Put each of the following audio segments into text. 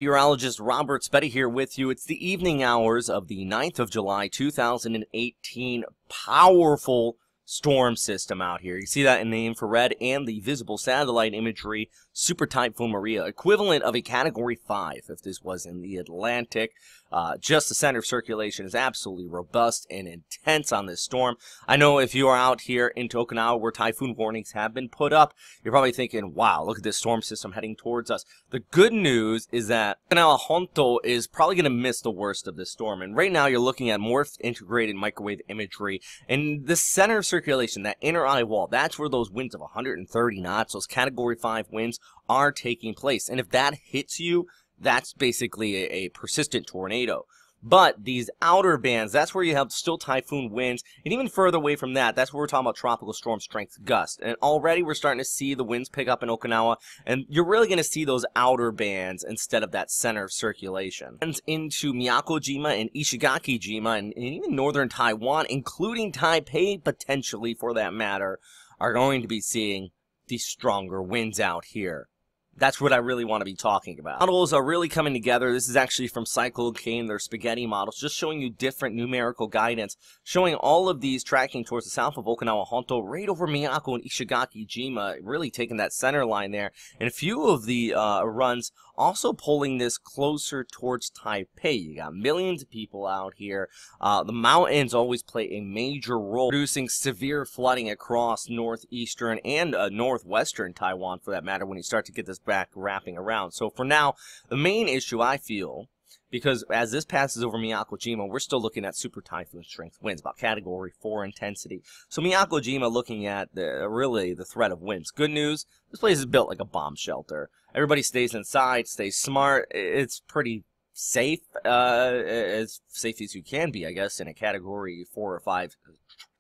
Meteorologist Robert Spetty here with you. It's the evening hours of the 9th of July, 2018. Powerful storm system out here. You see that in the infrared and the visible satellite imagery. Super Typhoon Maria, equivalent of a Category 5 if this was in the Atlantic. Just the center of circulation is absolutely robust and intense on this storm. I know if you are out here into Okinawa where typhoon warnings have been put up, you're probably thinking, wow, look at this storm system heading towards us. The good news is that Okinawa Honto is probably going to miss the worst of this storm. And right now you're looking at morphed integrated microwave imagery. And the center of circulation, that inner eye wall, that's where those winds of 130 knots, those Category 5 winds, are taking place. And if that hits you, that's basically a persistent tornado. But these outer bands, that's where you have still typhoon winds. And even further away from that, that's where we're talking about tropical storm strength gusts. And already we're starting to see the winds pick up in Okinawa. And you're really going to see those outer bands instead of that center of circulation. And into Miyako-jima and Ishigaki-jima and even northern Taiwan, including Taipei potentially for that matter, are going to be seeing these stronger winds out here. That's what I really want to be talking about. Models are really coming together. This is actually from Cyclocane, their spaghetti models, just showing you different numerical guidance, showing all of these tracking towards the south of Okinawa Honto, right over Miyako and Ishigaki-jima, really taking that center line there. And a few of the runs also pulling this closer towards Taipei. You got millions of people out here. The mountains always play a major role, producing severe flooding across northeastern and northwestern Taiwan, for that matter, when you start to get this back wrapping around. So for now, the main issue I feel, because as this passes over Miyako-jima, we're still looking at super typhoon strength winds, about Category 4 intensity. So Miyako-jima looking at really the threat of winds. Good news, this place is built like a bomb shelter. Everybody stays inside, stays smart. It's pretty safe, as safe as you can be, I guess, in a Category 4 or 5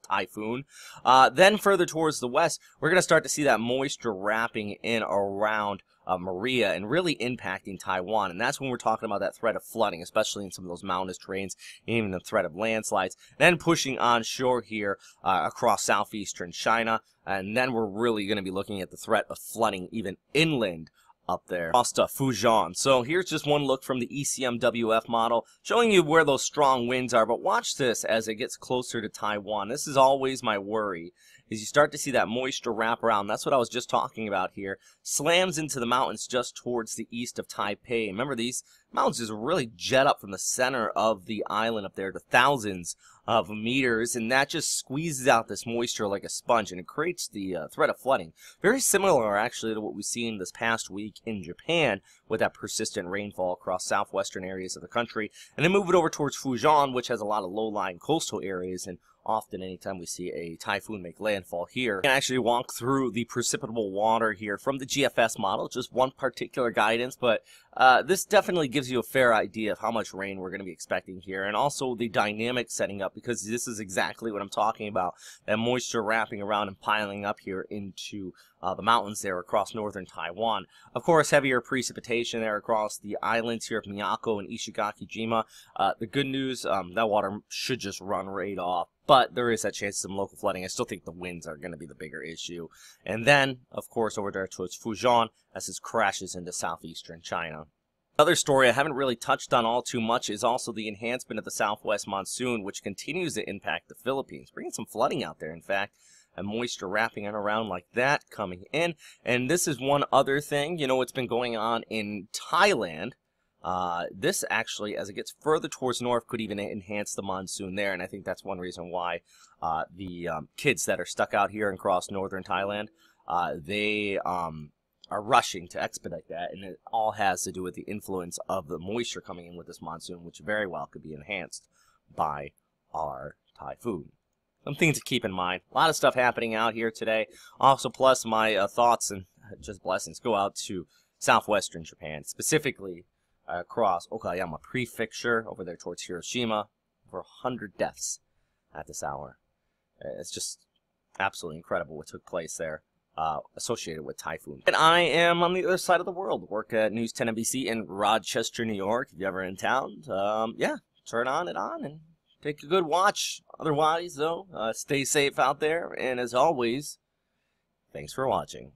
typhoon. Then further towards the west, we're going to start to see that moisture wrapping in around Maria and really impacting Taiwan. And that's when we're talking about that threat of flooding, especially in some of those mountainous terrains, and even the threat of landslides. Then pushing onshore here across southeastern China. And then we're really going to be looking at the threat of flooding even inland up there across to Fujian. So here's just one look from the ECMWF model showing you where those strong winds are. But watch this as it gets closer to Taiwan. This is always my worry, is you start to see that moisture wrap around. That's what I was just talking about here. Slams into the mountains just towards the east of Taipei. Remember, these mountains just really jet up from the center of the island up there to thousands of meters, and that just squeezes out this moisture like a sponge, and it creates the threat of flooding. Very similar, actually, to what we've seen this past week in Japan with that persistent rainfall across southwestern areas of the country. And then move it over towards Fujian, which has a lot of low-lying coastal areas, and often anytime we see a typhoon make landfall here, we can actually walk through the precipitable water here from the GFS model, just one particular guidance, but this definitely gives you a fair idea of how much rain we're going to be expecting here, and also the dynamic setting up, because this is exactly what I'm talking about, that moisture wrapping around and piling up here into the mountains there across northern Taiwan. Of course, heavier precipitation there across the islands here of Miyako and Ishigaki-jima. The good news, that water should just run right off, but there is that chance of some local flooding. I still think the winds are going to be the bigger issue. And then, of course, over there towards Fujian, as this crashes into southeastern China. Another story I haven't really touched on all too much is also the enhancement of the southwest monsoon, which continues to impact the Philippines, bringing some flooding out there, in fact, and moisture wrapping it around like that coming in. And this is one other thing, you know, what's been going on in Thailand. This actually, as it gets further towards north, could even enhance the monsoon there, and I think that's one reason why the kids that are stuck out here across northern Thailand, they are rushing to expedite that, and it all has to do with the influence of the moisture coming in with this monsoon, which very well could be enhanced by our typhoon. Something to keep in mind. A lot of stuff happening out here today. Also, plus my thoughts and just blessings go out to southwestern Japan, specifically across Okayama Prefecture, over there towards Hiroshima. Over 100 deaths at this hour. It's just absolutely incredible what took place there, associated with typhoon. And I am on the other side of the world. Work at News 10 NBC in Rochester, New York. If you're ever in town, yeah, turn it on and take a good watch. Otherwise, though, stay safe out there. And as always, thanks for watching.